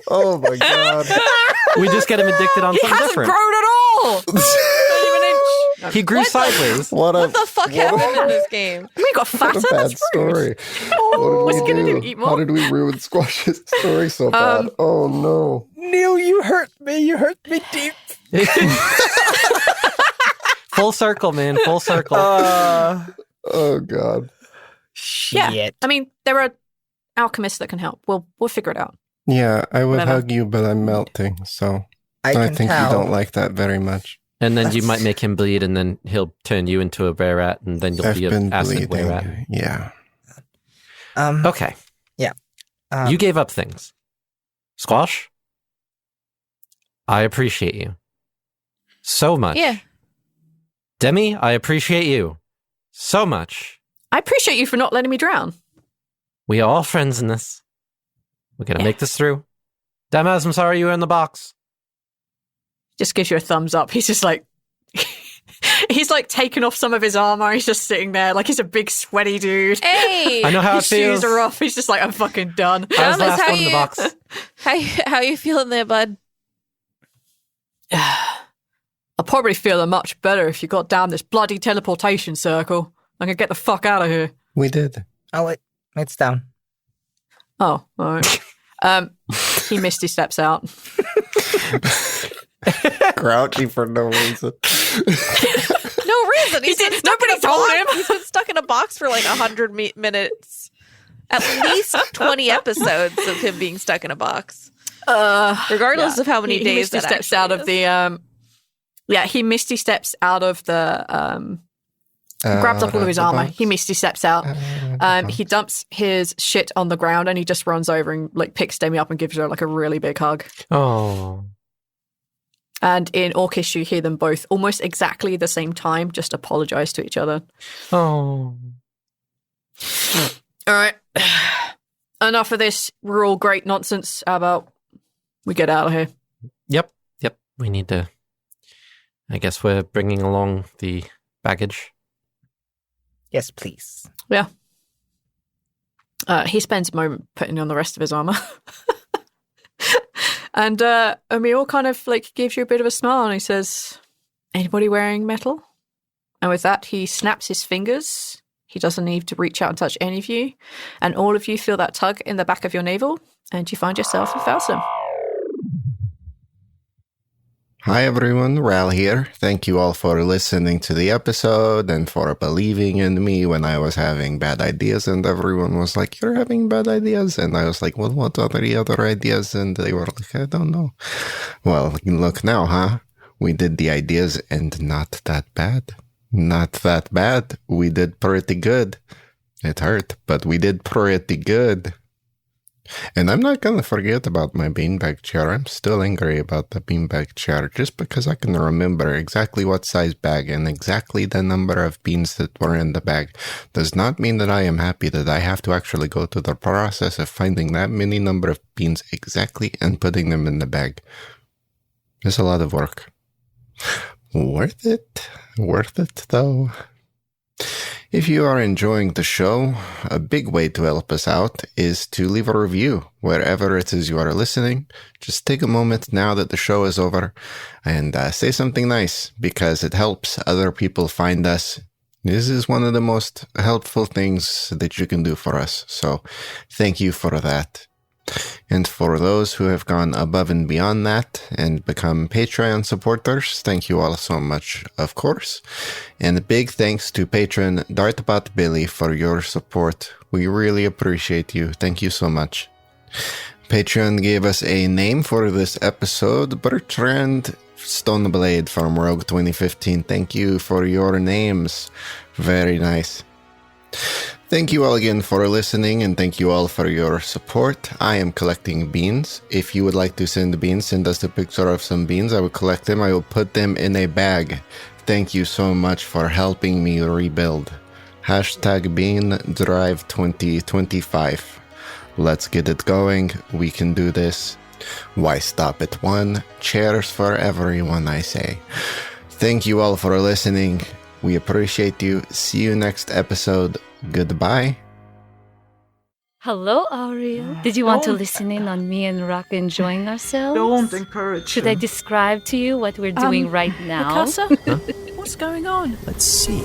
Oh my god. We just get him addicted on He something hasn't different. grown at all. Not even an inch. He grew sideways. What the fuck happened in this game? We got fatter. What a bad That's rude. story. What What's did he we gonna do? do? Eat more? How did we ruin Squash's story so bad? Oh no. Neil, you hurt me. You hurt me deep. Full circle, man. Full circle. Oh god. Yeah, Shit. I mean, there are alchemists that can help. We'll figure it out. Yeah, I would Whatever. hug you, but I'm melting, so I I can think tell. you don't like that very much. And then you That's- might make him bleed, and then he'll turn you into a bear rat, and then you'll I've be been an acid bear rat. bleeding. Yeah. Okay. Um, You gave up things. Squash, I appreciate you so much. Yeah. Demi, I appreciate you so much. I appreciate you for not letting me drown. We are all friends in this. We're going to Yeah. make this through. Demaz, I'm sorry you were in the box. Just gives you a thumbs up. He's just like, he's like taking off some of his armor. He's just sitting there like he's a big sweaty dude. Hey, I know how it His shoes feels. are off. He's just like, I'm fucking done. I was Thomas, last how one in the you- box. how you feeling there, bud? I'll probably feel much better if you got down this bloody teleportation circle. I can get the fuck out of here. We did. Oh, wait. It's down. Oh, all right. He misty steps out. Crouching for no reason. No reason. Nobody told him. He's been stuck in a box for like 100 minutes. At least 20 episodes of him being stuck in a box. Regardless of how many days he steps out of the he misty steps out of the grabs up all of his armor. He misty steps out. He dumps his shit on the ground and he just runs over and like picks Demi up and gives her like a really big hug. Oh. And in Orcish, you hear them both almost exactly the same time just apologize to each other. Oh. All right. Enough of this rural great nonsense. How about we get out of here? Yep. We need to... I guess we're bringing along the baggage. Yes, please. Yeah. He spends a moment putting on the rest of his armor. And Emil kind of like gives you a bit of a smile and he says, anybody wearing metal? And with that, he snaps his fingers. He doesn't need to reach out and touch any of you. And all of you feel that tug in the back of your navel and you find yourself in Falsum. Hi everyone, Rhal here. Thank you all for listening to the episode and for believing in me when I was having bad ideas and everyone was like, you're having bad ideas? And I was like, well, what are the other ideas? And they were like, I don't know. Well, look now, huh? We did the ideas and not that bad. Not that bad. We did pretty good. It hurt, but we did pretty good. And I'm not going to forget about my beanbag chair. I'm still angry about the beanbag chair just because I can remember exactly what size bag and exactly the number of beans that were in the bag. Does not mean that I am happy that I have to actually go through the process of finding that many number of beans exactly and putting them in the bag. It's a lot of work. Worth it. Worth it, though. If you are enjoying the show, a big way to help us out is to leave a review wherever it is you are listening. Just take a moment now that the show is over and say something nice because it helps other people find us. This is one of the most helpful things that you can do for us. So thank you for that. And for those who have gone above and beyond that and become Patreon supporters, thank you all so much, of course. And a big thanks to patron Dartbot Billy for your support. We really appreciate you. Thank you so much. Patreon gave us a name for this episode, Bertrand Stoneblade from Rogue 2015. Thank you for your names. Very nice. Thank you all again for listening, and thank you all for your support. I am collecting beans. If you would like to send beans, send us a picture of some beans. I will collect them. I will put them in a bag. Thank you so much for helping me rebuild. #BeanDrive2025. Let's get it going. We can do this. Why stop at one? Cheers for everyone, I say. Thank you all for listening. We appreciate you. See you next episode. Goodbye. Hello, Ariel. Did you want to listen in on me and Rock enjoying ourselves? Don't encourage Should I describe to you what we're doing right now? Mikasa? What's going on? Let's see.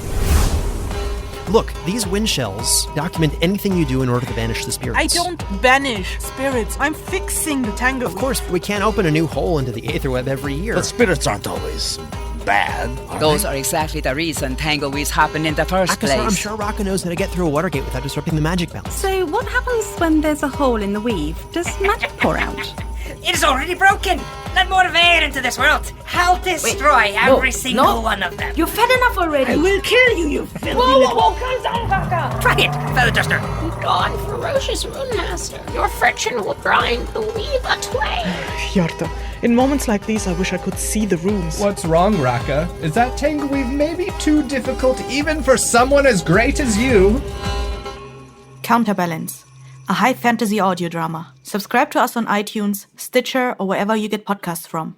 Look, these wind shells document anything you do in order to banish the spirits. I don't banish spirits. I'm fixing the tango. Of course, we can't open a new hole into the Aetherweb every year. But spirits aren't always bad. Those are exactly the reason tangoids happen in the first place. I'm sure Raka knows how to get through a water gate without disrupting the magic balance. So what happens when there's a hole in the weave? Does magic pour out? It is already broken! Let more of air into this world! I'll destroy every single one of them! You've fed enough already! I will kill you, you filthy Whoa, calm down, Raka! Try it, Feather Duster! God, ferocious rune master, your friction will grind the weave away. Yarta, in moments like these, I wish I could see the runes. What's wrong, Raka? Is that tango weave maybe too difficult even for someone as great as you? Counterbalance, a high fantasy audio drama. Subscribe to us on iTunes, Stitcher, or wherever you get podcasts from.